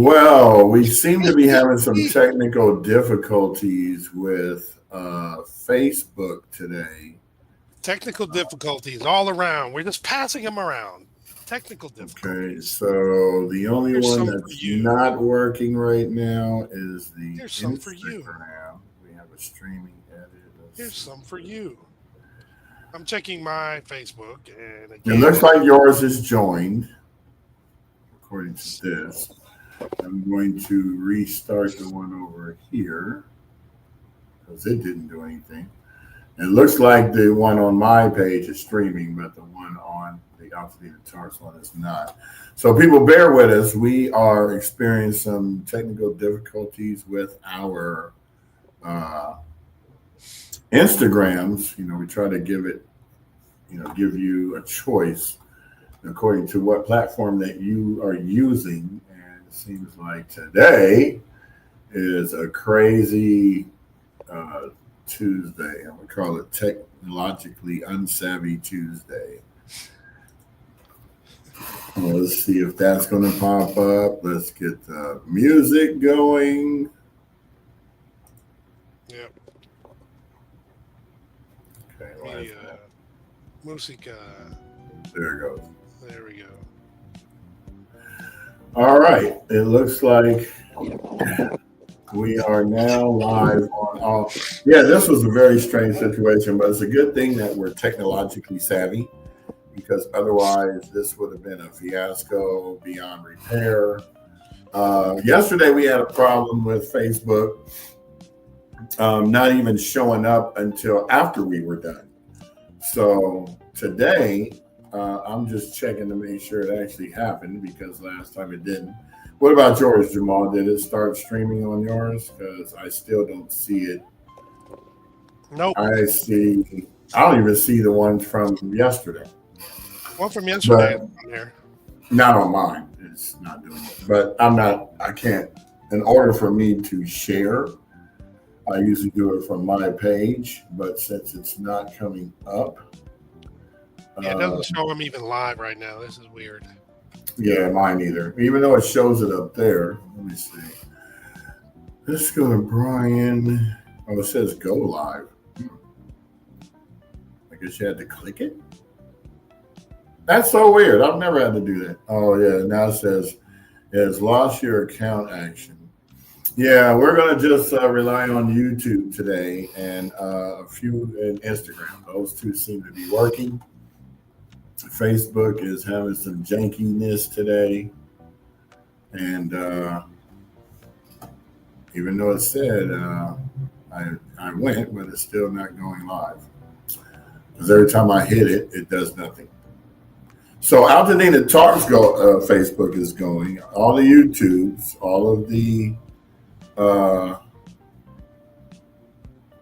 Well, we seem to be having some technical difficulties with Facebook today. Technical difficulties all around. We're just passing them around. Technical Okay, difficulties. so the only Here's one some for that's you. not working right now is the Here's some for you. Instagram. We have a streaming edit. Here's Let's some for see. you. I'm checking my Facebook, and It looks again, like yours is joined, according to this. I'm going to restart the one over here because it didn't do anything. It looks like the one on my page is streaming, but the one on the Alpha Tars one is not. So people bear with us. We are experiencing some technical difficulties with our uh, Instagrams. We try to give you a choice according to what platform that you are using. And it seems like today is a crazy uh, Tuesday. I would call it technologically unsavvy Tuesday. Well, let's see if that's going to pop up. Let's get the music going. yep, Okay, why is media, that? musica. There it goes. There we go. All right. It looks like we are now live on all. Yeah, this was a very strange situation, but it's a good thing that we're technologically savvy because otherwise this would have been a fiasco beyond repair. Yesterday we had a problem with Facebook not even showing up until after we were done. So today I'm just checking to make sure it actually happened because last time it didn't. What about yours, Jamal? Did it start streaming on yours? Because I still don't see it. Nope. I don't even see the ones from yesterday, One from yesterday is but on there. not on mine. It's not doing it. But I can't, in order for me to share, I usually do it from my page. But since it's not coming up, Yeah, it uh, doesn't show them even live right now. This is weird. yeah, mine either. Even though it shows it up there. Let me see. Let's go to Brian. Oh, it says go live. I guess you had to click it. That's so weird. I've never had to do that. Oh yeah, now it says it has lost your account action. Yeah, we're gonna just rely on YouTube today and a few in Instagram. Those two seem to be working. Facebook is having some jankiness today, and even though it said I went, but it's still not going live because every time I hit it, it does nothing. So Altadena Talks Facebook is going. All the YouTubes, all of the, uh,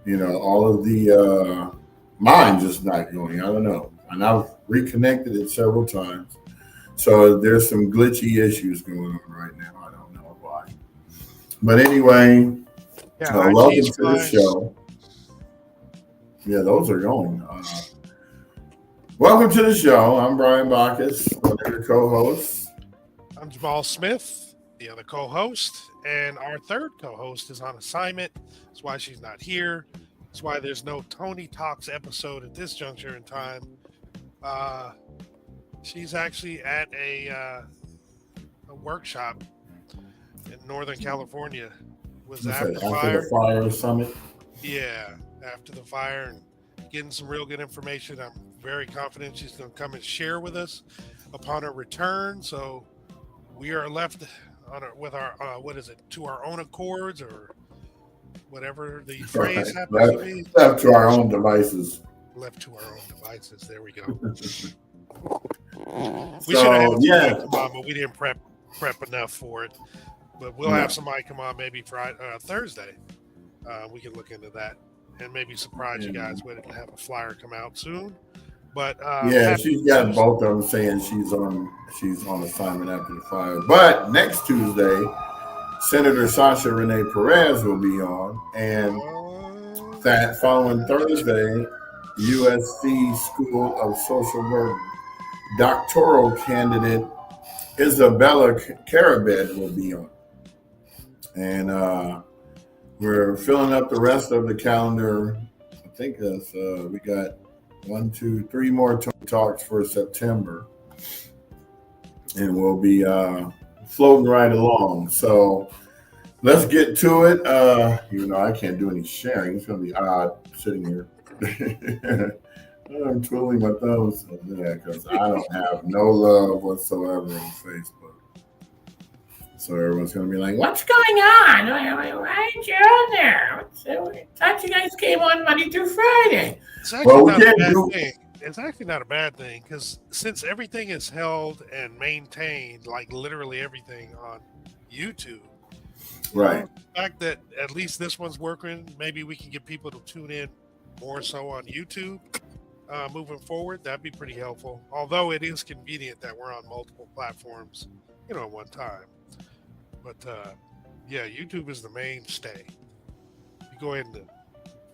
all of the mine just not going. I don't know, and I've reconnected it several times. So there's some glitchy issues going on right now. I don't know why, but anyway, Yeah, welcome IG's to the fine. show. Yeah, those are going. Welcome to the show. I'm Brian Bacchus, one of your co-hosts. I'm Jamal Smith, the other co-host, and our third co-host is on assignment. That's why she's not here. That's why there's no Toni Talks episode at this juncture in time. She's actually at a workshop in Northern California. Was What's that, after after the fire. fire summit. Yeah, after the fire and getting some real good information. I'm very confident she's going to come and share with us upon her return. So we are left with our what is it, to our own accords or whatever the phrase Right. happens to be. Left to our own devices. Left to our own devices. There we go. We should have So had yeah, somebody come on, but we didn't prep enough for it. But we'll no. have somebody come on maybe Friday, Thursday. We can look into that and maybe surprise you Yeah. guys with it and have a flyer come out soon. But Yeah, happy she's got Tuesday. both of them saying she's on assignment after the fire. But next Tuesday, Senator Sasha Renee Perez will be on, and that following Thursday, USC School of Social Work doctoral candidate Isabella Carabed will be on. And we're filling up the rest of the calendar. I think that's we got 1, 2, 3 more talks for September, and we'll be floating right along. So let's get to it. Even though I can't do any sharing, it's going to be odd sitting here. I'm twiddling my thumbs because I don't have no love whatsoever on Facebook. So everyone's going to be like, "What's going on? Why aren't you on there? I thought you guys came on Monday through Friday." It's actually Well, we not a can't bad do. thing. It's actually not a bad thing because since everything is held and maintained, like literally everything on YouTube, Right. the fact that at least this one's working, maybe we can get people to tune in more so on YouTube moving forward. That'd be pretty helpful. Although it is convenient that we're on multiple platforms, at one time. But yeah, YouTube is the mainstay. You go ahead and if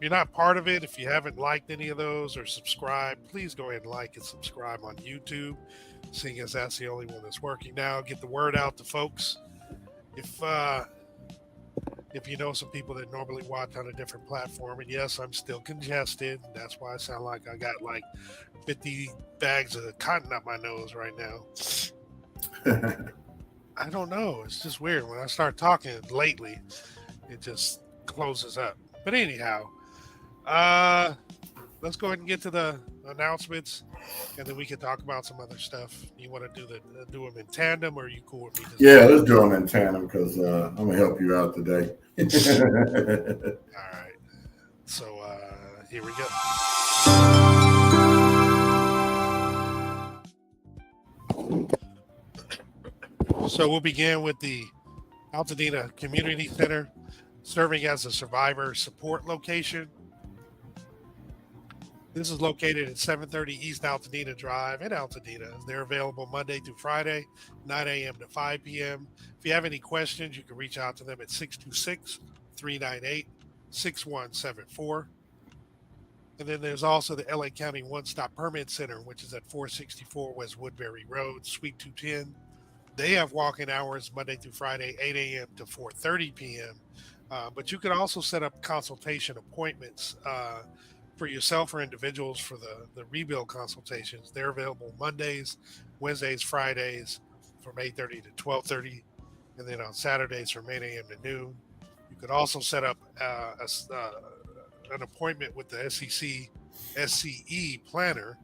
you're not part of it, if you haven't liked any of those or subscribed, please go ahead and like and subscribe on YouTube, seeing as that's the only one that's working now. Get the word out to folks. If you know some people that normally watch on a different platform, and yes, I'm still congested. That's why I sound like I got like 50 bags of cotton up my nose right now. I don't know. It's just weird. When I start talking lately, it just closes up. But anyhow, let's go ahead and get to the announcements, and then we can talk about some other stuff. You want to do them in tandem, or are you cool with me? Yeah, let's do them in tandem because I'm gonna help you out today. All right. So here we go. So we'll begin with the Altadena Community Center, serving as a survivor support location. This is located at 730 East Altadena Drive in Altadena. They're available Monday through Friday, 9 a.m. to 5 p.m. If you have any questions, you can reach out to them at 626-398-6174. And then there's also the LA County One-Stop Permit Center, which is at 464 West Woodbury Road, Suite 210. They have walk-in hours Monday through Friday, 8 a.m. to 4:30 p.m. But you can also set up consultation appointments for yourself or individuals for the rebuild consultations. They're available Mondays, Wednesdays, Fridays from 8:30 to 12:30, and then on Saturdays from 8 a.m. to noon. You could also set up an appointment with the SCE planner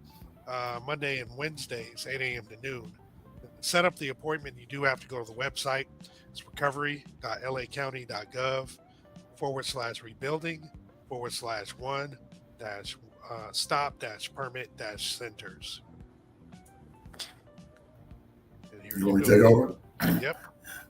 Monday and Wednesdays, 8 a.m. to noon. Set up the appointment, you do have to go to the website. It's recovery.lacounty.gov/rebuilding/1-stop-permit-centers. You want me to take over? Yep.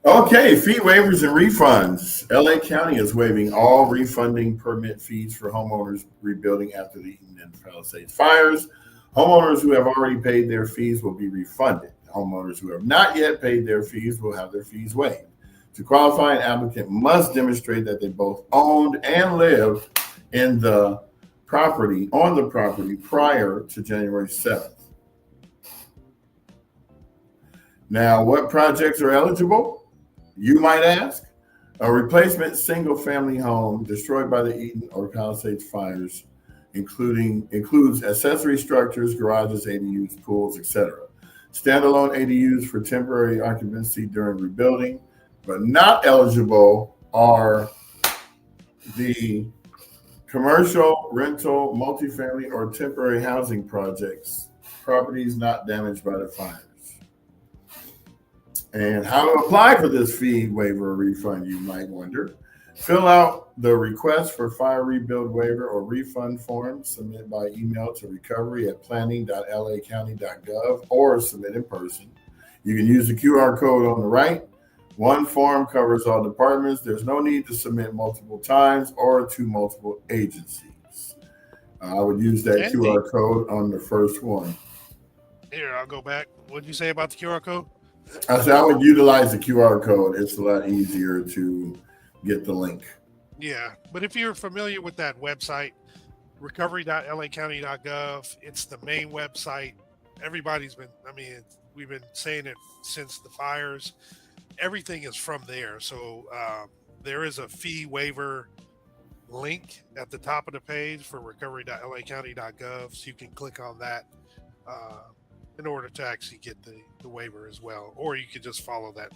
Okay, fee waivers and refunds. LA County is waiving all refunding permit fees for homeowners rebuilding after the Eaton and Palisades fires. Homeowners who have already paid their fees will be refunded. Homeowners who have not yet paid their fees will have their fees waived. To qualify, an applicant must demonstrate that they both owned and lived on the property prior to January 7th. Now, what projects are eligible? You might ask. A replacement single-family home destroyed by the Eaton or Palisades fires includes accessory structures, garages, ADUs, pools, etc. Standalone ADUs for temporary occupancy during rebuilding, but not eligible are the commercial, rental, multifamily, or temporary housing projects, properties not damaged by the fires. And how to apply for this fee waiver or refund, you might wonder. Fill out the request for fire rebuild waiver or refund form. Submit by email to recovery@planning.lacounty.gov or submit in person. You can use the QR code on the right. One form covers all departments. There's no need to submit multiple times or to multiple agencies. I would use that QR code on the first one. Here, I'll go back. What did you say about the QR code? I said I would utilize the QR code. It's a lot easier to get the link. Yeah, but if you're familiar with that website, recovery.lacounty.gov, it's the main website. We've been saying it since the fires. Everything is from there. So there is a fee waiver link at the top of the page for recovery.lacounty.gov, so you can click on that uh, in order to actually get the waiver as well. Or you could just follow that,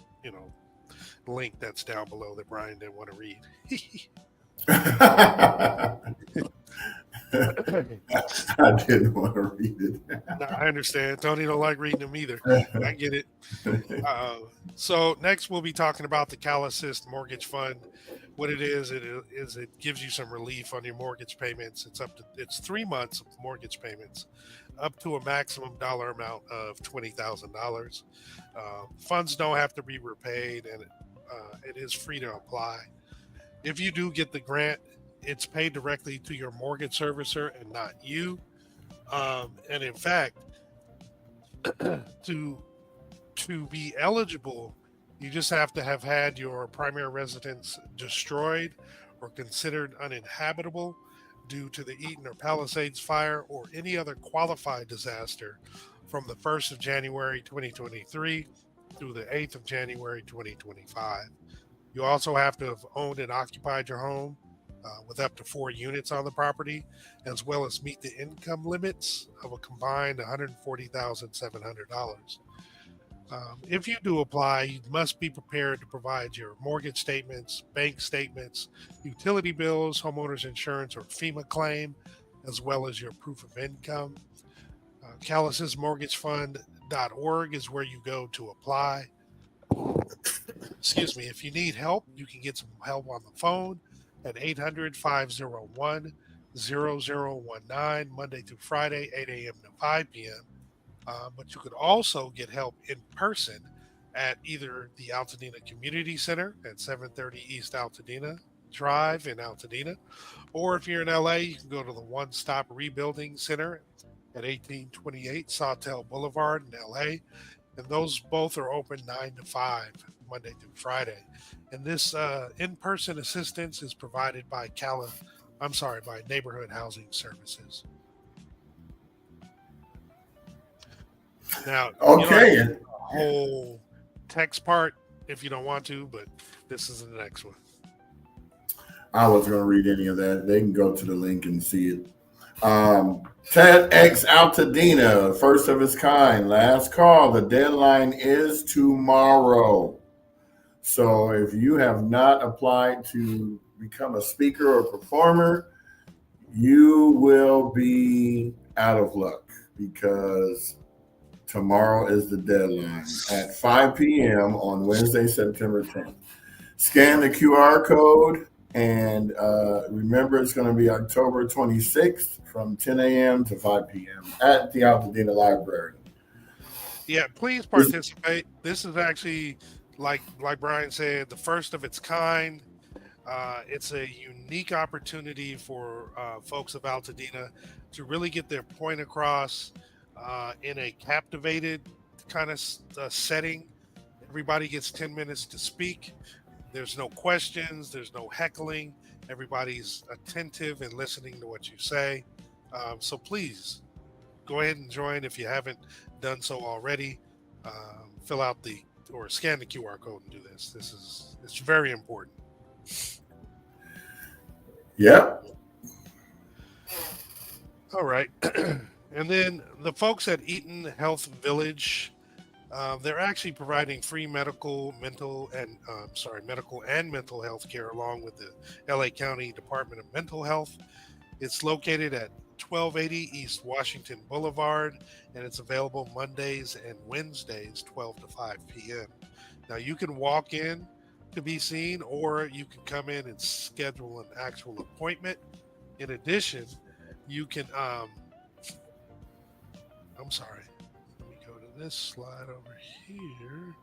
link that's down below that Brian didn't want to read. I didn't want to read it. No, I understand. Tony don't like reading them either. I get it. So next we'll be talking about the Cal Assist Mortgage Fund. What it is it gives you some relief on your mortgage payments. It's 3 months of mortgage payments, up to a maximum dollar amount of $20,000. Funds don't have to be repaid, and it is free to apply. If you do get the grant, it's paid directly to your mortgage servicer and not you. And in fact, to be eligible, you just have to have had your primary residence destroyed or considered uninhabitable due to the Eaton or Palisades fire or any other qualified disaster from the 1st of January 2023 through the 8th of January 2025. You also have to have owned and occupied your home with up to 4 units on the property, as well as meet the income limits of a combined $140,700. If you do apply, you must be prepared to provide your mortgage statements, bank statements, utility bills, homeowners insurance, or FEMA claim, as well as your proof of income. CalisisMortgageFund.org is where you go to apply. Excuse me. If you need help, you can get some help on the phone at 800-501-0019, Monday through Friday, 8 a.m. to 5 p.m. But you could also get help in person at either the Altadena Community Center at 730 East Altadena Drive in Altadena, or if you're in LA, you can go to the One Stop Rebuilding Center at 1828 Sawtelle Boulevard in LA. And those both are open 9 to 5, Monday through Friday. And this in-person assistance is provided by by Neighborhood Housing Services. Now, okay, you don't have the whole text part if you don't want to, but this is the next one. I wasn't going to read any of that. They can go to the link and see it. TEDx Altadena, first of its kind, last call. The deadline is tomorrow. So if you have not applied to become a speaker or performer, you will be out of luck because tomorrow is the deadline at 5 p.m. on Wednesday, September 10th. Scan the QR code. And remember, it's going to be October 26th from 10 a.m. to 5 p.m. at the Altadena Library. Yeah, please participate. This is actually, like Brian said, the first of its kind. It's a unique opportunity for folks of Altadena to really get their point across in a captivated kind of setting. Everybody gets 10 minutes to speak. There's no questions. There's no heckling. Everybody's attentive and listening to what you say. So please go ahead and join if you haven't done so already. Fill out or scan the QR code and do this. It's very important. Yep. All right. And then the folks at Eaton Health Village, they're actually providing free medical and mental health care along with the LA County Department of Mental Health. It's located at 1280 East Washington Boulevard, and it's available Mondays and Wednesdays, 12 to 5 p.m. Now, you can walk in to be seen, or you can come in and schedule an actual appointment. In addition, you can, this slide over here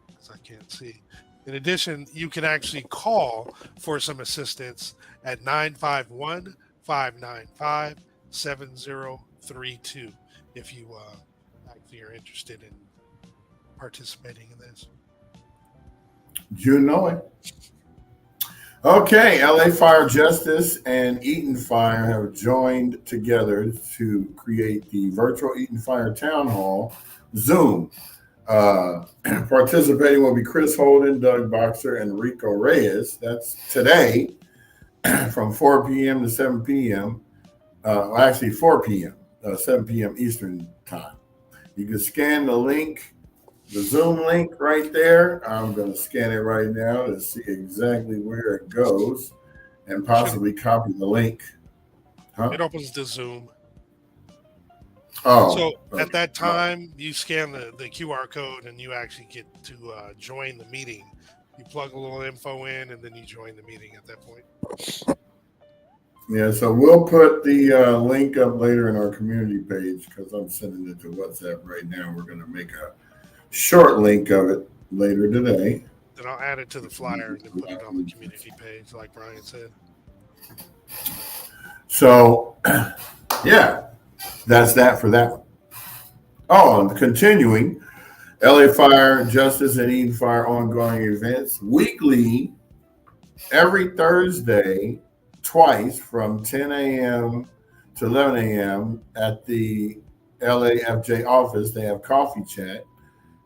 because I can't see. In addition, you can actually call for some assistance at 951-595-7032 if you actually are interested in participating in this. You know it. Okay, LA Fire Justice and Eaton Fire have joined together to create the virtual Eaton Fire Town Hall Zoom. Participating will be Chris Holden, Doug Boxer, and Rico Reyes. That's today from 4 p.m. to 7 p.m. Actually, 4 p.m., 7 p.m. Eastern time. You can scan the link, the Zoom link right there. I'm going to scan it right now to see exactly where it goes and possibly copy the link. Huh? It opens the Zoom. Oh, So okay. at that time, you scan the QR code and you actually get to join the meeting. You plug a little info in and then you join the meeting at that point. Yeah, so we'll put the link up later in our community page because I'm sending it to WhatsApp right now. We're going to make a short link of it later today. Then I'll add it to the flyer and then put it on the community page, like Brian said. So, yeah, that's that for that one. Oh, and continuing, LA Fire Justice and Eden Fire ongoing events weekly, every Thursday, twice from 10 a.m. to 11 a.m. at the LAFJ office. They have coffee chat,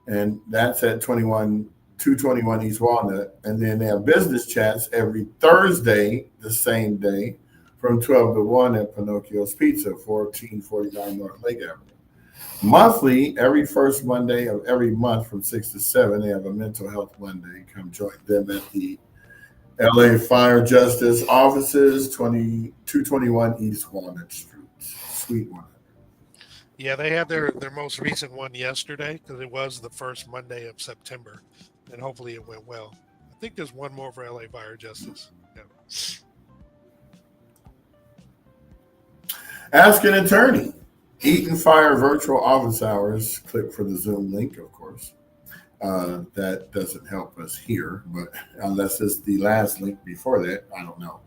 and that's at 221 East Walnut. And then they have business chats every Thursday, the same day, from 12 to 1 at Pinocchio's Pizza, 1449 North Lake Avenue. Monthly, every first Monday of every month from 6 to 7, they have a mental health Monday. Come join them at the LA Fire Justice offices, 221 East Walnut Street, Suite 100. Yeah, they had their most recent one yesterday because it was the first Monday of September, and hopefully it went well. I think there's one more for LA Fire Justice. Yeah. Ask an attorney. Eaton Fire virtual office hours. Click for the Zoom link, of course. That doesn't help us here, but unless it's the last link before that, I don't know.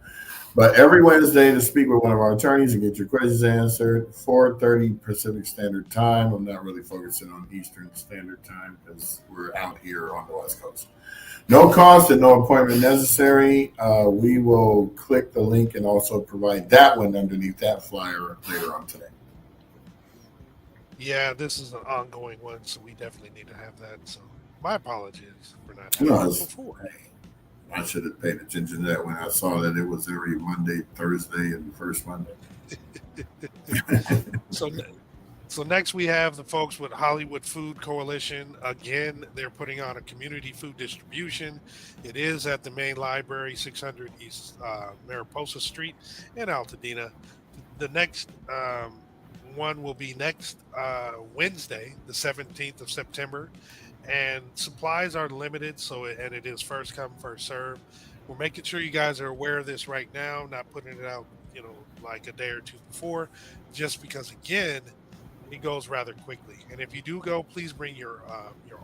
But every Wednesday to speak with one of our attorneys and get your questions answered, 4:30 Pacific Standard Time. I'm not really focusing on Eastern Standard Time because we're out here on the West Coast. No cost and no appointment necessary. We will click the link and also provide that one underneath that flyer later on today. Yeah, this is an ongoing one, so we definitely need to have that. So my apologies for not having it before. I should have paid attention to that when I saw that it was every Monday, Thursday, and first Monday. So next we have the folks with Hollywood Food Coalition. Again, they're putting on a community food distribution. It is at the main library, 600 East Mariposa Street in Altadena. The next one will be next Wednesday, the 17th of September. And supplies are limited, and it is first come, first serve. We're making sure you guys are aware of this right now, not putting it out, like a day or two before, just because again, it goes rather quickly. And if you do go, please bring your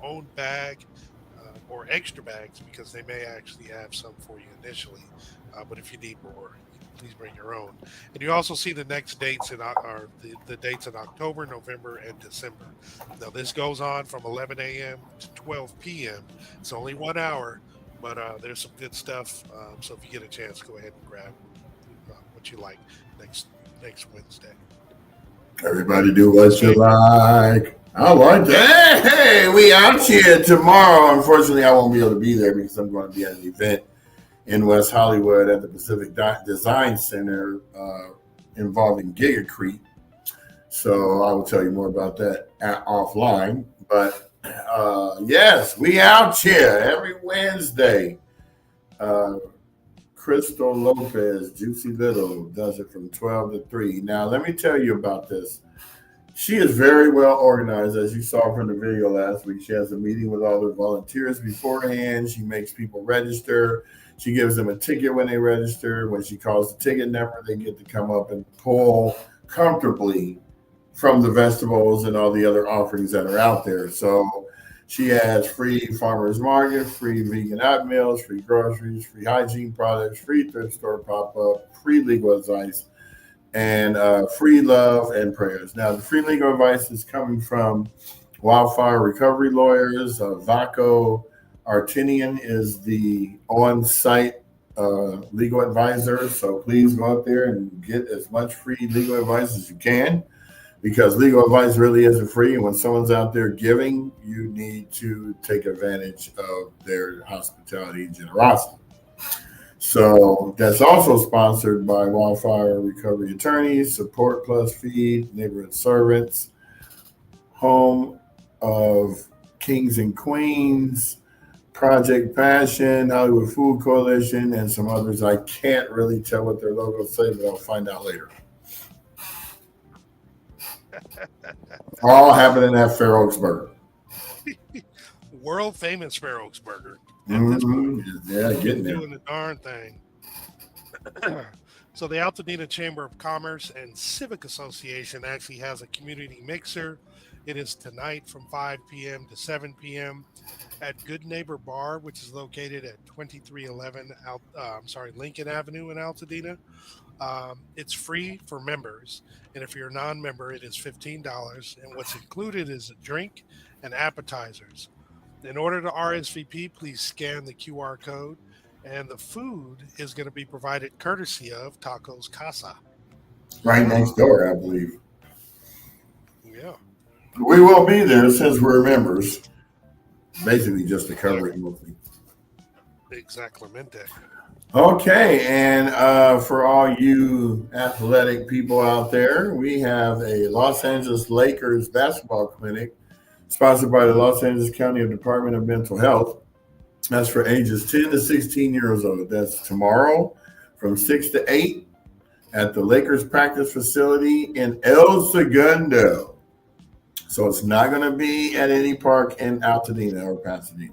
own bag or extra bags because they may actually have some for you initially. But if you need more, please bring your own. And you also see the next dates the dates in October, November, and December. Now this goes on from 11 a.m. to 12 p.m. It's only 1 hour, but there's some good stuff. So if you get a chance, go ahead and grab what you like next Wednesday. Everybody do what you like. I like that. Hey, we out here tomorrow. Unfortunately, I won't be able to be there because I'm going to be at an event in West Hollywood at the Pacific Design Center involving Gigacrete. So I will tell you more about that offline. But yes, we out here every Wednesday. Crystal Lopez, Juicy Little, does it from 12 to 3. Now, let me tell you about this. She is very well organized, as you saw from the video last week. She has a meeting with all the volunteers beforehand. She makes people register. She gives them a ticket when they register. When she calls the ticket number, they get to come up and pull comfortably from the vegetables and all the other offerings that are out there. So she has free farmers market, free vegan hot meals, free groceries, free hygiene products, free thrift store pop-up, free legal advice, and free love and prayers. Now, the free legal advice is coming from Wildfire Recovery Lawyers. Vaco Artinian is the on-site legal advisor. So please go out there and get as much free legal advice as you can. because legal advice really isn't free. And when someone's out there giving, you need to take advantage of their hospitality and generosity. So that's also sponsored by Wildfire Recovery Attorneys, Support Plus Feed, Neighborhood Servants, Home of Kings and Queens, Project Passion, Hollywood Food Coalition, and some others. I can't really tell what their logos say, but I'll find out later. All happening at Fair Oaks Burger. World famous Fair Oaks Burger. Yeah, getting there. Doing the darn thing. So the Altadena Chamber of Commerce and Civic Association actually has a community mixer. It is tonight from 5 p.m. to 7 p.m. at Good Neighbor Bar, which is located at 2311 Lincoln Avenue in Altadena. It's free for members, and if you're a non-member, it is $15. And what's included is a drink and appetizers. In order to RSVP, please scan the QR code, and the food is going to be provided courtesy of Tacos Casa. Right next door, I believe. Yeah. We will be there since we're members. Basically, just to cover it mostly. Exactamente. Okay, and for all you athletic people out there, we have a Los Angeles Lakers basketball clinic sponsored by the Los Angeles County Department of Mental Health. That's for ages 10 to 16 years old. That's tomorrow from 6 to 8 at the Lakers practice facility in El Segundo. So it's not going to be at any park in Altadena or Pasadena.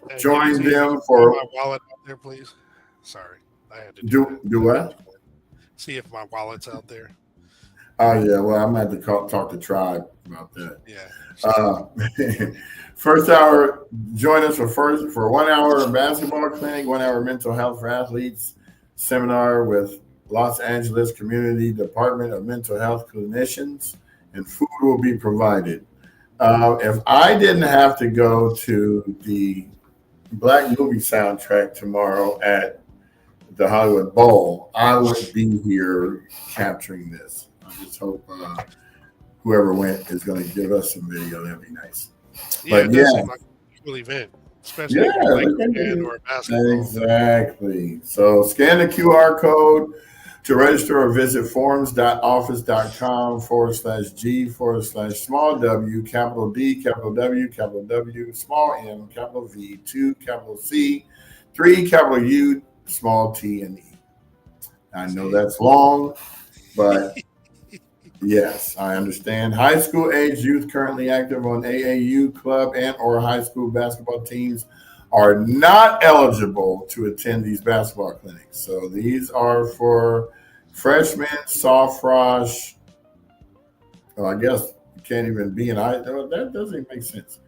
Hey, join them for my wallet out there, please. Sorry, I had to do what? See if my wallet's out there. Oh yeah, well I'm gonna have to talk to Tribe about that. Yeah. First hour, join us for 1 hour basketball clinic, 1 hour mental health for athletes seminar with Los Angeles Community Department of Mental Health clinicians, and food will be provided. If I didn't have to go to the Black movie soundtrack tomorrow at the Hollywood Bowl, I would be here capturing this. I just hope whoever went is going to give us some video. That'd be nice. Yeah, But it does seem like a cool event, especially if you're like a fan or a basketball. Exactly. So scan the QR code to register or visit forums.office.com/G/small w, capital D, capital W, capital W, small m, capital V, 2, capital C, 3, capital U, small t, and E. I know that's long, but yes, I understand. High school age youth currently active on AAU club and or high school basketball teams are not eligible to attend these basketball clinics. So these are for freshmen, sophomores. Well, I guess you can't even be in high. That doesn't even make sense.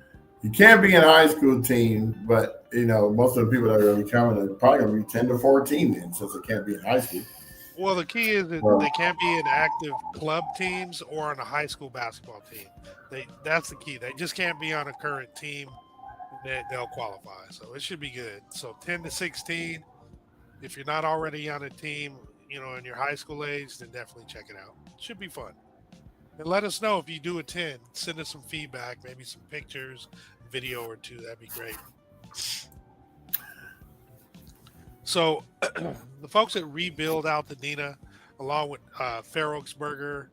You can't be in a high school team, but most of the people that are going to be coming are probably going to be 10 to 14 then, since they can't be in high school. Well, the key is that they can't be in active club teams or on a high school basketball team. That's the key. They just can't be on a current team. They'll qualify. So it should be good. So 10 to 16, if you're not already on a team, in your high school age, then definitely check it out. It should be fun. And let us know if you do attend. Send us some feedback, maybe some pictures, video or two. That'd be great. So the folks at Rebuild Altadena, along with Fair Oaks Burger,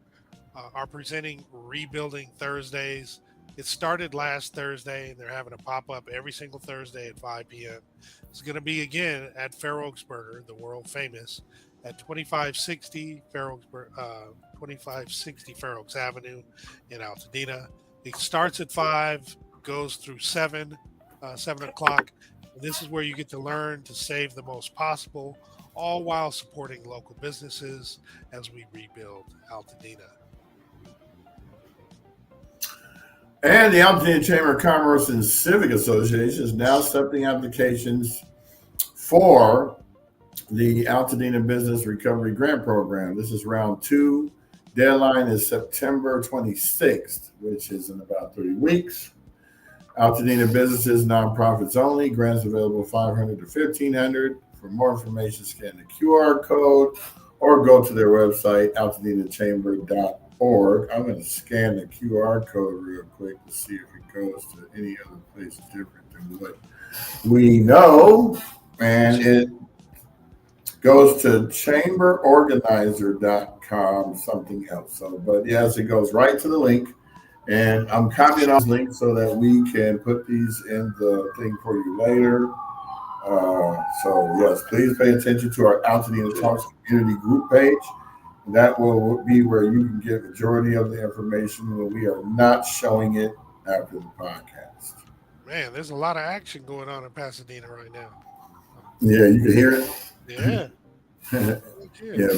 are presenting Rebuilding Thursdays. It started last Thursday, and they're having a pop-up every single Thursday at 5 p.m. It's going to be, again, at Fair Oaks Burger, the world famous, at 2560 Fair Oaks Avenue in Altadena. It starts at 5, goes through 7 o'clock. And this is where you get to learn to save the most possible, all while supporting local businesses as we rebuild Altadena. And the Altadena Chamber of Commerce and Civic Association is now accepting applications for the Altadena Business Recovery Grant Program. This is round 2. Deadline is September 26th, which is in about 3 weeks. Altadena businesses, nonprofits only. Grants available $500 to $1,500. For more information, scan the QR code or go to their website, altadenachamber.org. I'm going to scan the QR code real quick to see if it goes to any other place different than what we know. And it goes to chamberorganizer.com, something else. So, but yes, it goes right to the link. And I'm copying all these links so that we can put these in the thing for you later. So, yes, please pay attention to our Altadena Talks community group page. That will be where you can get the majority of the information when we are not showing it after the podcast. Man, there's a lot of action going on in Pasadena right now. Yeah, you can hear it. Yeah. Yeah,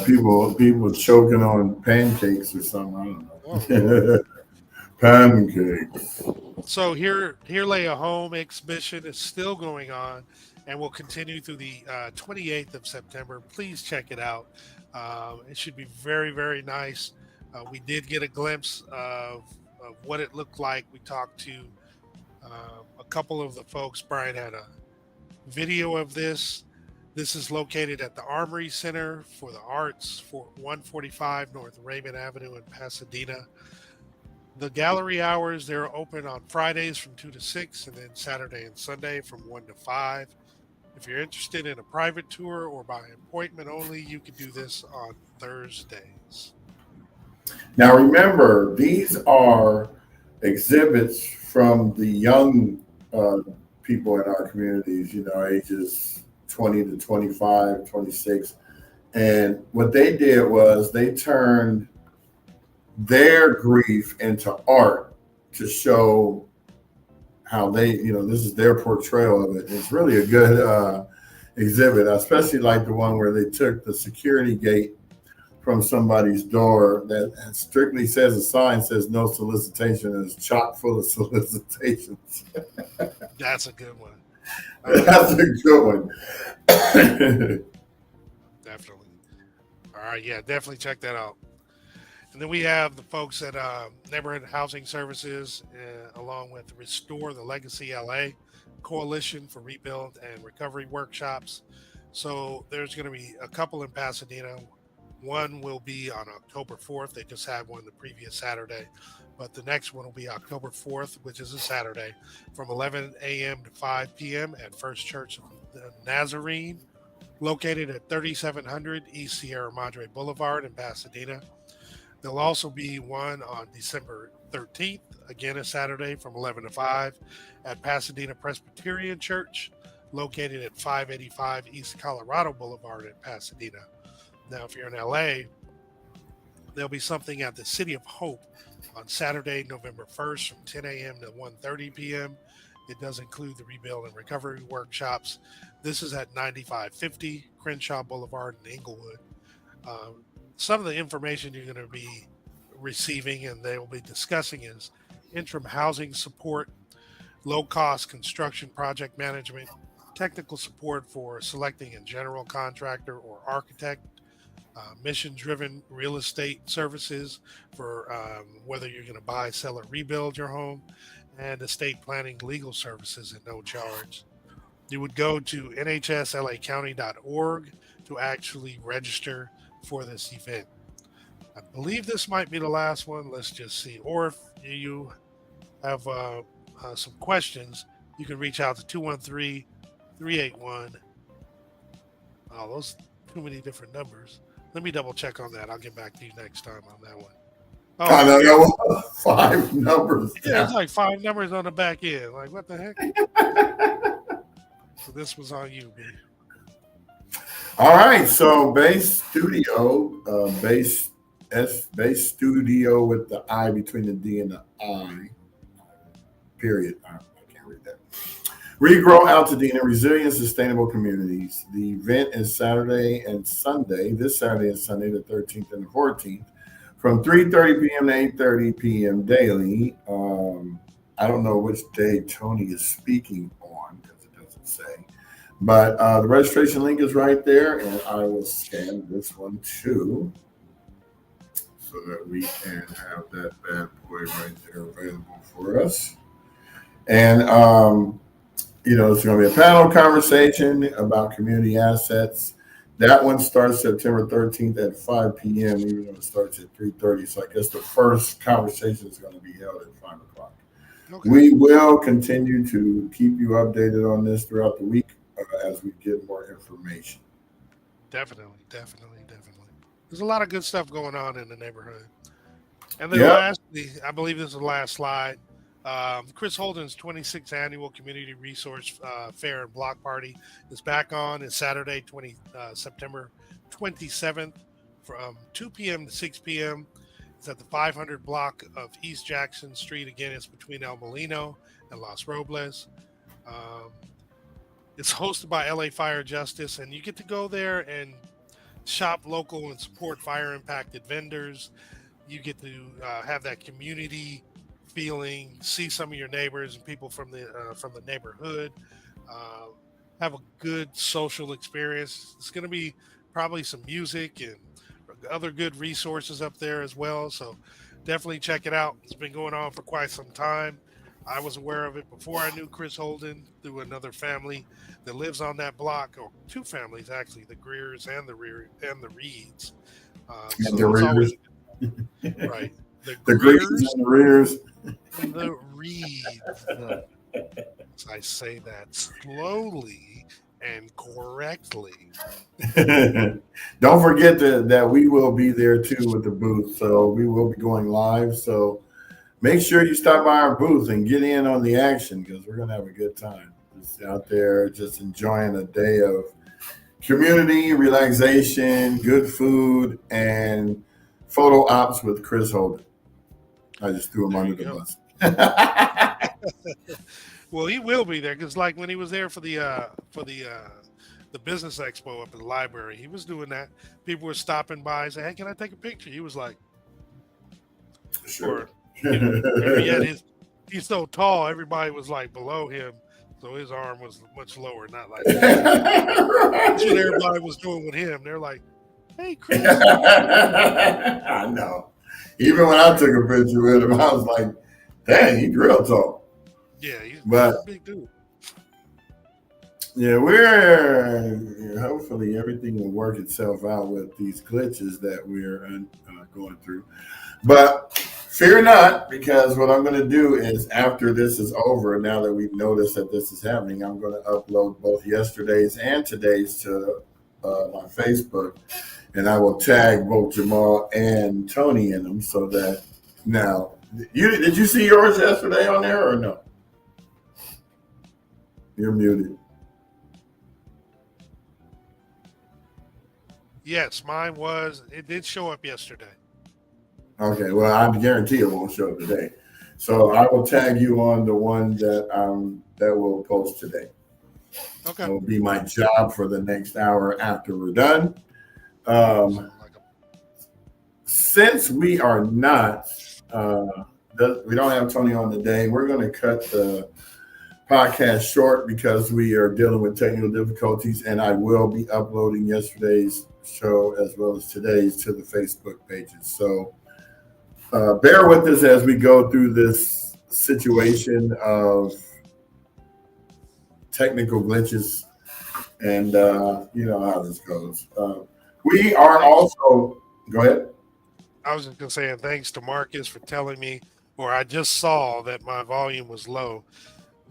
people choking on pancakes or something. I don't know. Pancakes. So here lay a home exhibition is still going on and will continue through the 28th of September. Please check it out. It should be very, very nice. We did get a glimpse of what it looked like. We talked to a couple of the folks. Brian had a video of this. This is located at the Armory Center for the Arts, for 145 North Raymond Avenue in Pasadena. The gallery hours, they're open on Fridays from 2 to 6, and then Saturday and Sunday from 1 to 5. If you're interested in a private tour or by appointment only, you can do this on Thursdays. Now remember, these are exhibits from the young people in our communities, ages 20 to 25, 26. And what they did was they turned their grief into art to show how they, this is their portrayal of it. It's really a good exhibit. I especially like the one where they took the security gate from somebody's door that strictly says, a sign says no solicitation, and it's chock full of solicitations. That's a good one. That's a good one. Definitely. All right, yeah, definitely check that out. And then we have the folks at Neighborhood Housing Services, along with Restore the Legacy LA Coalition for Rebuild and Recovery Workshops. So there's going to be a couple in Pasadena. One will be on October 4th. They just had one the previous Saturday. But the next one will be October 4th, which is a Saturday, from 11 a.m. to 5 p.m. at First Church of the Nazarene, located at 3700 East Sierra Madre Boulevard in Pasadena. There'll also be one on December 13th, again a Saturday from 11 to 5 at Pasadena Presbyterian Church, located at 585 East Colorado Boulevard in Pasadena. Now, if you're in LA, there'll be something at the City of Hope on Saturday, November 1st from 10 a.m. to 1:30 p.m. It does include the Rebuild and Recovery Workshops. This is at 9550 Crenshaw Boulevard in Inglewood. Some of the information you're going to be receiving and they will be discussing is interim housing support, low-cost construction project management, technical support for selecting a general contractor or architect, mission-driven real estate services for whether you're going to buy, sell, or rebuild your home, and estate planning legal services at no charge. You would go to nhslacounty.org to actually register for this event. I believe this might be the last one. Let's just see. Or if you have some questions, you can reach out to 213-381. Oh, those too many different numbers. Let me double check on that. I'll get back to you next time on that one. Oh, I know that was 5 numbers. Yeah, it's like 5 numbers on the back end. Like, what the heck? So this was on you, B. All right, so Base Studio, Base Studio with the I between the D and the I, period. I can't read that. Regrow Altadena, Resilient Sustainable Communities. The event is Saturday and Sunday, this Saturday and Sunday, the 13th and the 14th, from 3:30 p.m. to 8:30 p.m. daily. I don't know which day Toni is speaking on because it doesn't say. But the registration link is right there, and I will scan this one too so that we can have that bad boy right there available for us. And, it's going to be a panel conversation about community assets. That one starts September 13th at 5 p.m., even though it starts at 3:30. So I guess the first conversation is going to be held at 5 o'clock. Okay. We will continue to keep you updated on this throughout the week as we get more information. Definitely. There's a lot of good stuff going on in the neighborhood. And then Yep. lastly, I believe this is the last slide. Chris Holden's 26th annual Community Resource Fair and Block Party is back on. It's Saturday, September 27th from 2 p.m. to 6 p.m. It's at the 500 block of East Jackson Street. Again, it's between El Molino and Los Robles. Um, it's hosted by LA Fire Justice, and you get to go there and shop local and support fire impacted vendors. You get to have that community feeling, see some of your neighbors and people from the neighborhood, uh, have a good social experience. It's going to be probably some music and other good resources up there as well. So definitely check it out. It's been going on for quite some time. I was aware of it before I knew Chris Holden through another family that lives on that block, or two families actually, the Greers and the Reeds. And So the it's rears, always right. The the greens Greers and the rears. and the Reeds. I say that slowly and correctly. Don't forget that we will be there too with the booth. So we will be going live. So make sure you stop by our booth and get in on the action because we're going to have a good time. Just out there, just enjoying a day of community, relaxation, good food, and photo ops with Chris Holden. I just threw him There under you the go. bus. Well, he will be there because, like, when he was there for the business expo up at the library, he was doing that. People were stopping by and saying, "Hey, can I take a picture?" He was like, Sure. or maybe he had his. He's so tall, everybody was like below him, so his arm was much lower, not like that's what everybody was doing with him. They're like, "Hey, Chris." I know. Even when I took a picture with him, I was like, dang, he's real tall. Yeah, he's But a big dude. yeah, we're hopefully everything will work itself out with these glitches that we're going through. But fear not, because what I'm going to do is after this is over, now that we've noticed that this is happening, I'm going to upload both yesterday's and today's to my Facebook, and I will tag both Jamal and Tony in them so that now. Did you see yours yesterday on there or no? You're muted. Yes, mine was. It did show up yesterday. Okay, well, I guarantee it won't show up today. So I will tag you on the one that will post today. Okay. That will be my job for the next hour after we're done. Since we are not, we don't have Tony on today, we're going to cut the podcast short because we are dealing with technical difficulties, and I will be uploading yesterday's show as well as today's to the Facebook pages. So bear with us as we go through this situation of technical glitches, and you know how this goes. We are also, go ahead. I was just gonna say, and thanks to Marcus for telling me, or I just saw that my volume was low.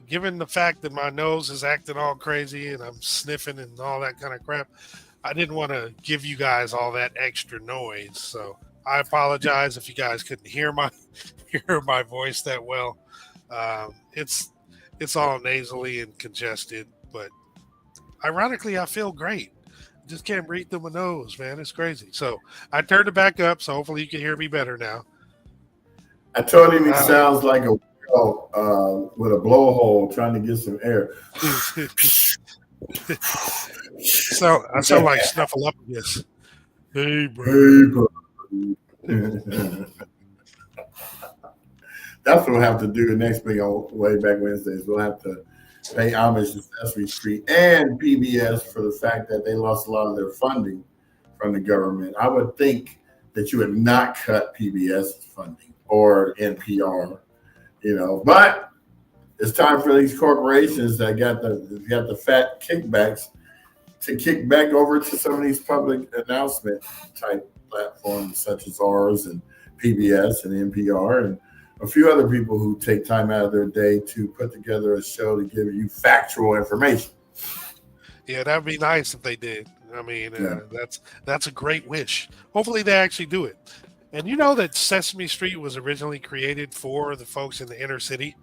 Given the fact that my nose is acting all crazy and I'm sniffing and all that kind of crap, I didn't want to give you guys all that extra noise. So I apologize if you guys couldn't hear my voice that well. It's all nasally and congested, but ironically, I feel great. Just can't breathe through my nose, man. It's crazy. So I turned it back up, so hopefully you can hear me better now. I told him he sounds like a whale with a blowhole trying to get some air. So I sound like Snuffleupagus. Hey, bro. Hey, bro. That's what we'll have to do next week on Way Back Wednesdays. We'll have to pay homage to Sesame Street and PBS for the fact that they lost a lot of their funding from the government. I would think that you would not cut PBS funding or NPR, you know, but it's time for these corporations that got the fat kickbacks to kick back over to some of these public announcement type platforms such as ours and PBS and NPR and a few other people who take time out of their day to put together a show to give you factual information. Yeah, that'd be nice if they did. I mean, Yeah. that's a great wish. Hopefully, they actually do it. And you know that Sesame Street was originally created for the folks in the inner city,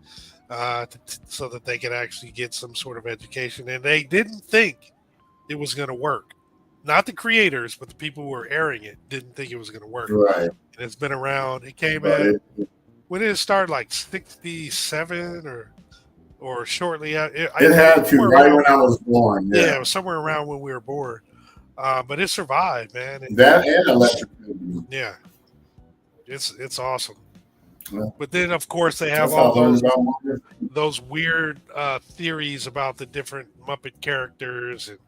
so that they could actually get some sort of education. And they didn't think it was going to work. Not the creators, but the people who were airing it didn't think it was going to work. Right. And it's been around. It came But in. it, When did it start? Like 67 or shortly out. it had to right when I was born. Yeah, Yeah. it was somewhere around when we were born. But it survived, man. That and Electric Boogaloo. Yeah, it's awesome. Yeah. But then, of course, they have That's how I all learned about Mario. those weird theories about the different Muppet characters, and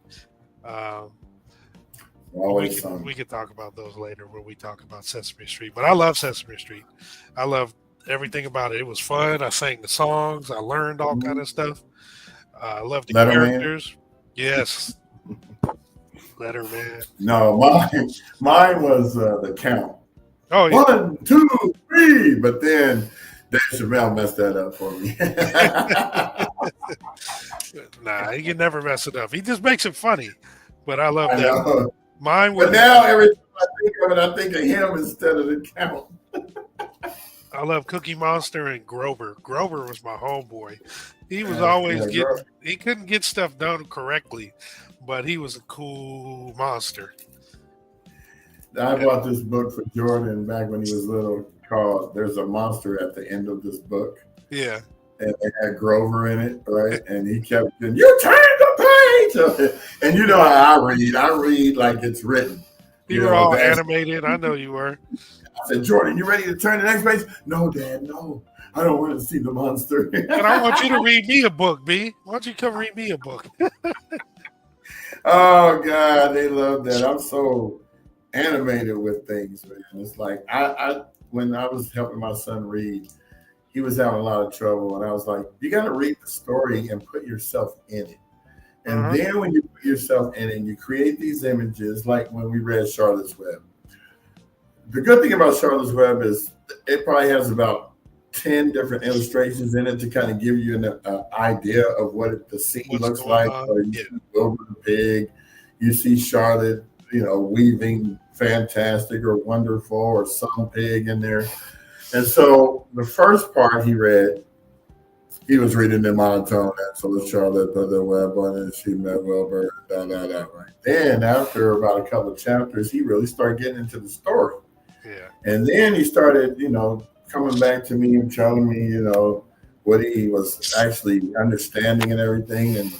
Always something. we could talk about those later when we talk about Sesame Street. But I love Sesame Street. I love everything about it. It was fun. I sang the songs. I learned all kind of stuff. I love the Letterman? characters. Yes, Letterman. No, mine was the count. Oh yeah. 1, 2, 3. But then Dave Chappelle messed that up for me. Nah, he can never mess it up. He just makes it funny. But I love I that. know. Mine was. But now every time I think of it, I think of him instead of the count. I love Cookie Monster and Grover. Grover was my homeboy. He was Yeah, always yeah, getting. Grover. He couldn't get stuff done correctly, but he was a cool monster. I bought this book for Jordan back when he was little called There's a Monster at the End of This Book. Yeah. And it had Grover in it, right? And he kept saying, you turn the page. And you know how I read like it's written. You were all animated. I know you were. I said, Jordan, you ready to turn the next page? No, Dad, no. I don't want to see the monster. And I want you to read me a book, B. Why don't you come read me a book? Oh, God, they love that. I'm so animated with things, man. It's like I when I was helping my son read, he was having a lot of trouble, and I was like, you got to read the story and put yourself in it. And then when you put yourself in it and you create these images, like when we read Charlotte's Web. The good thing about Charlotte's Web is it probably has about 10 different illustrations in it to kind of give you an idea of what the scene looks like. You see Wilbur the pig, you see Charlotte, weaving fantastic or wonderful or some pig in there. And so the first part he read, he was reading in monotone. And so Charlotte put the web on and she met Wilbur, right. Then after about a couple of chapters, he really started getting into the story. Yeah. And then he started, coming back to me and telling me, what he was actually understanding and everything. And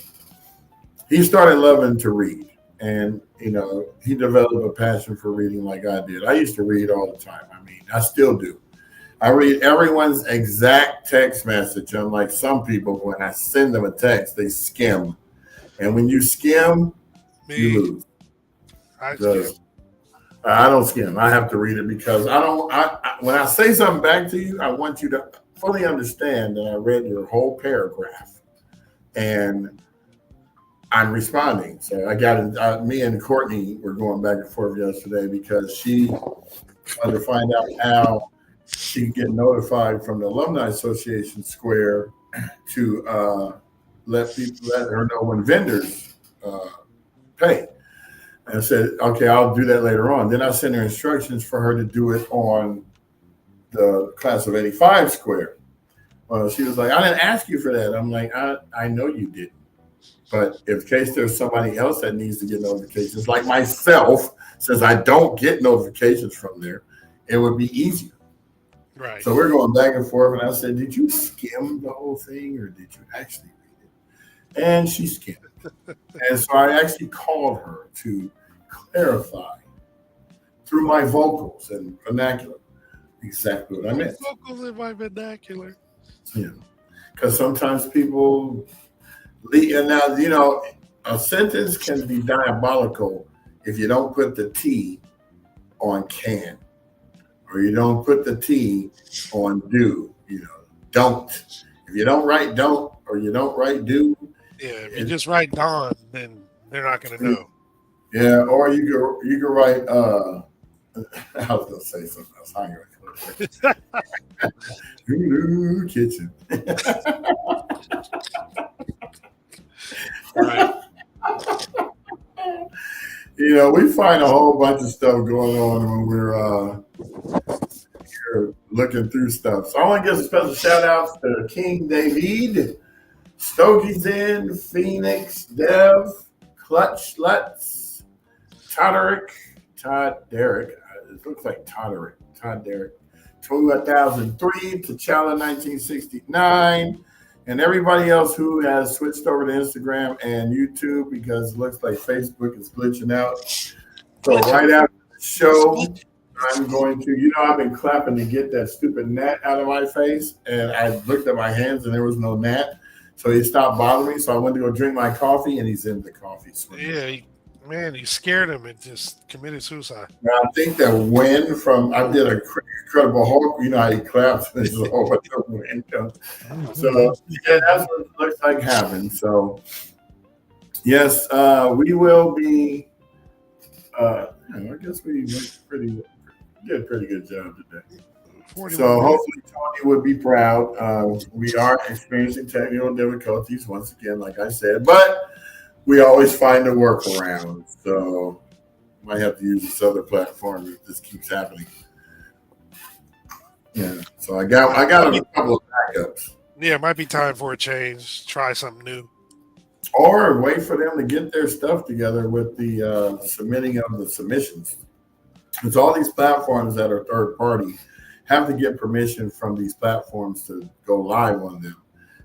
he started loving to read. And, he developed a passion for reading like I did. I used to read all the time. I mean, I still do. I read everyone's exact text message. Unlike some people, when I send them a text, they skim. And when you skim, you lose. I don't skim. I have to read it because when I say something back to you, I want you to fully understand that I read your whole paragraph and I'm responding. So I got it. Me and Courtney were going back and forth yesterday because she wanted to find out how she could get notified from the Alumni Association Square to let her know when vendors pay. And I said, okay, I'll do that later on. Then I sent her instructions for her to do it on the class of 85 square. Well, she was like, I didn't ask you for that. I'm like, I know you didn't. But in case there's somebody else that needs to get notifications, like myself, since I don't get notifications from there, it would be easier. Right. So we're going back and forth. And I said, did you skim the whole thing or did you actually read it? And she skimmed it. And so I actually called her to clarify through my vocals and vernacular exactly what I meant. Vocals in my vernacular. Yeah. Because sometimes people and now, a sentence can be diabolical if you don't put the T on can, or you don't put the T on do, don't. If you don't write don't, or you don't write do. Yeah, if you just write Don, then They're not going to know. Yeah, or you could write. I was gonna say something else. I ain't gonna go there. Kitchen. Right. We find a whole bunch of stuff going on when we're looking through stuff. So I want to give a special shout out to King David, Stokey's in, Phoenix, Dev, Clutch Lutz, Todderick, Todd Derrick. It looks like Todderick, Todd Derrick, 2003, T'Challa 1969, and everybody else who has switched over to Instagram and YouTube because it looks like Facebook is glitching out. So right after the show, I'm going to, I've been clapping to get that stupid gnat out of my face, and I looked at my hands and there was no gnat. So he stopped bothering me. So I went to go drink my coffee, and he's in the coffee swing. Yeah, you scared him and just committed suicide. Now, I think that wind I did a Incredible Hulk. You know how he claps and there's a whole bunch of wind. So, yeah, that's what it looks like happened. So, yes, we will be, I guess we did a pretty good job today. So hopefully Toni would be proud. We are experiencing technical difficulties once again, like I said, but we always find a workaround. So might have to use this other platform if this keeps happening. Yeah. So I got a couple of backups. Yeah, it might be time for a change. Try something new. Or wait for them to get their stuff together with the submitting of the submissions. It's all these platforms that are third party have to get permission from these platforms to go live on them,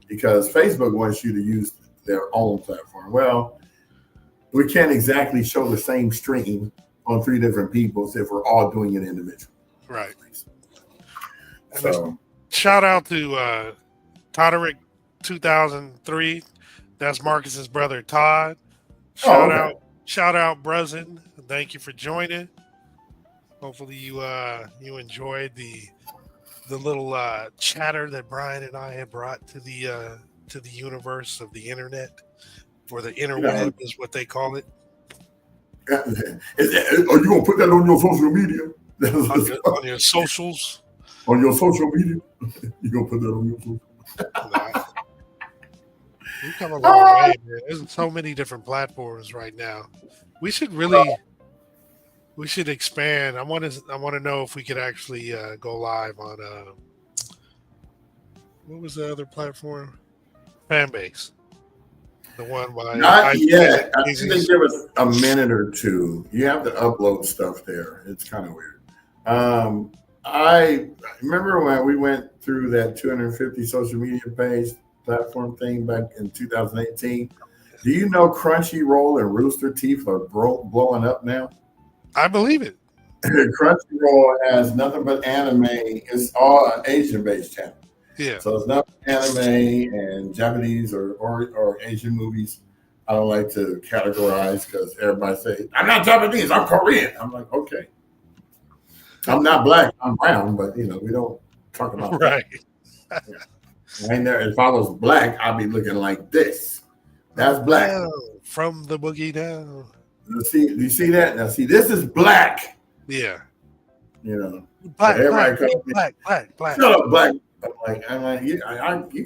because Facebook wants you to use their own platform. Well, we can't exactly show the same stream on 3 different people if we're all doing it individually. Right. So, shout out to Todderick 2003. That's Marcus's brother Todd. Shout out Bruzin. Thank you for joining. Hopefully you enjoyed the little chatter that Brian and I have brought to the universe of the internet, or the interweb is what they call it. Are you gonna put that on your social media? on your socials? On your social media? You gonna put that on your social? We've come a long way, man. There's so many different platforms right now. We should expand. I want to know if we could actually go live on what was the other platform? Fanbase. The one by not yet. I think they give us a minute or two. You have to upload stuff there. It's kind of weird. I remember when we went through that 250 social media page platform thing back in 2018. Do you know Crunchyroll and Rooster Teeth are blowing up now? I believe it. Crunchyroll has nothing but anime. It's all an Asian-based channel. Yeah. So it's not anime and Japanese or Asian movies. I don't like to categorize because everybody says, I'm not Japanese, I'm Korean. I'm like, okay. I'm not black, I'm brown, but we don't talk about right. That. Yeah. Right there, if I was black, I'd be looking like this. That's black. From the boogie down. You see that? Now, see, this is black. Yeah. Black. Black. Shut up, black. I'm like, you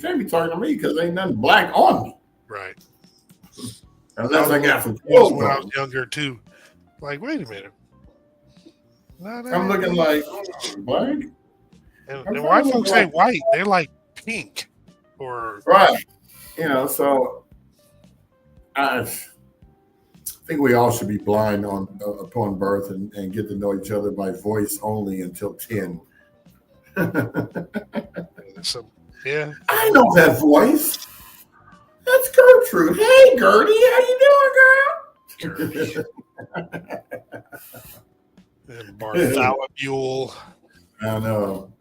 can't be talking to me because ain't nothing black on me. Right. Unless I got some clothes when I was younger too. Like, wait a minute. I'm looking like black. And why folks say white? They're like pink or right. So I think we all should be blind upon birth and get to know each other by voice only until 10. So, yeah. I know that voice. That's Gertrude. Hey, Gertie, how you doing, girl? And Bartholomew. I know.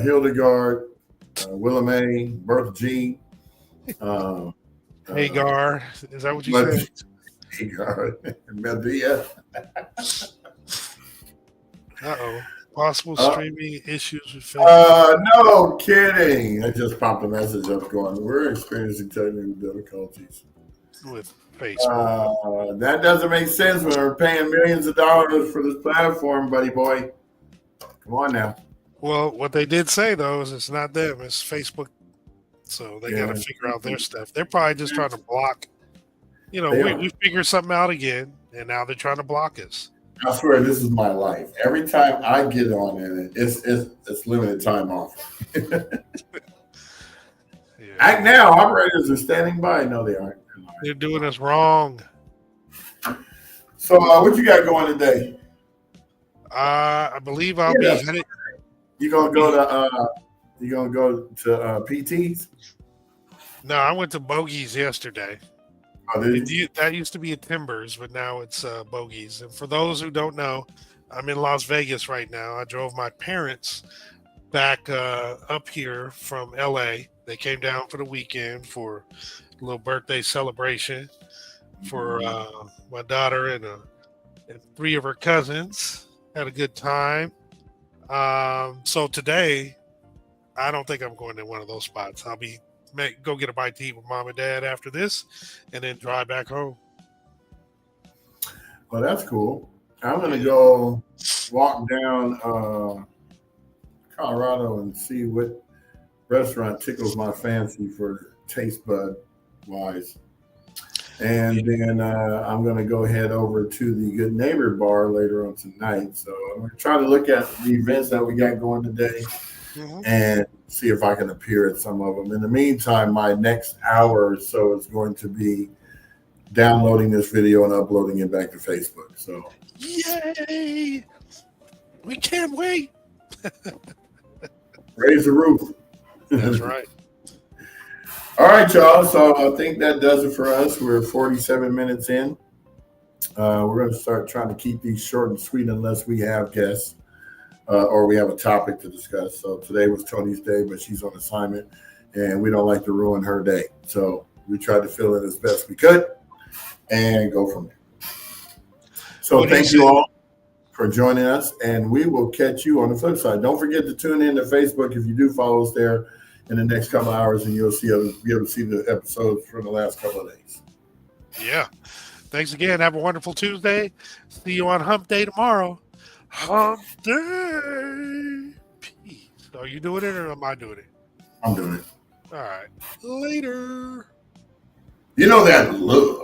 Hildegard, Willamay, Bertha G. Hagar. Is that what you said? Hagar. Medea. Uh-oh. Possible streaming issues with Facebook. No kidding. I just popped a message up going, we're experiencing technical difficulties. with Facebook. That doesn't make sense when we're paying millions of dollars for this platform, buddy boy. Come on now. Well, what they did say though is it's not them; it's Facebook. So they got to figure out their stuff. They're probably just trying to block. We figured something out again, and now they're trying to block us. I swear, this is my life. Every time I get on in it, it's limited time off. Act now. Operators are standing by. No, they aren't. They're doing us wrong. So, what you got going today? I believe I'll be headed. You gonna go to PTs? No, I went to Bogies yesterday. Oh, that used to be a Timbers, but now it's Bogies. And for those who don't know, I'm in Las Vegas right now. I drove my parents back up here from LA. They came down for the weekend for a little birthday celebration for my daughter and 3 of her cousins. Had a good time. So today, I don't think I'm going to one of those spots. I'll be go get a bite to eat with mom and dad after this, and then drive back home. Well, that's cool. I'm going to go walk down Colorado and see what restaurant tickles my fancy for taste bud wise. And then I'm going to go head over to the Good Neighbor Bar later on tonight. So I'm going to try to look at the events that we got going today and see if I can appear at some of them. In the meantime, my next hour or so is going to be downloading this video and uploading it back to Facebook. So, yay! We can't wait. Raise the roof. That's right. All right, y'all. So I think that does it for us. We're 47 minutes in. We're going to start trying to keep these short and sweet unless we have guests or we have a topic to discuss. So today was Toni's day, but she's on assignment, and we don't like to ruin her day. So we tried to fill in as best we could and go from there. So thank you all for joining us, and we will catch you on the flip side. Don't forget to tune in to Facebook if you do follow us there in the next couple of hours, and you'll be able to see the episodes from the last couple of days. Yeah. Thanks again. Have a wonderful Tuesday. See you on Hump Day tomorrow. Hump Day. Peace. Are you doing it or am I doing it? I'm doing it. All right. Later. You know that look.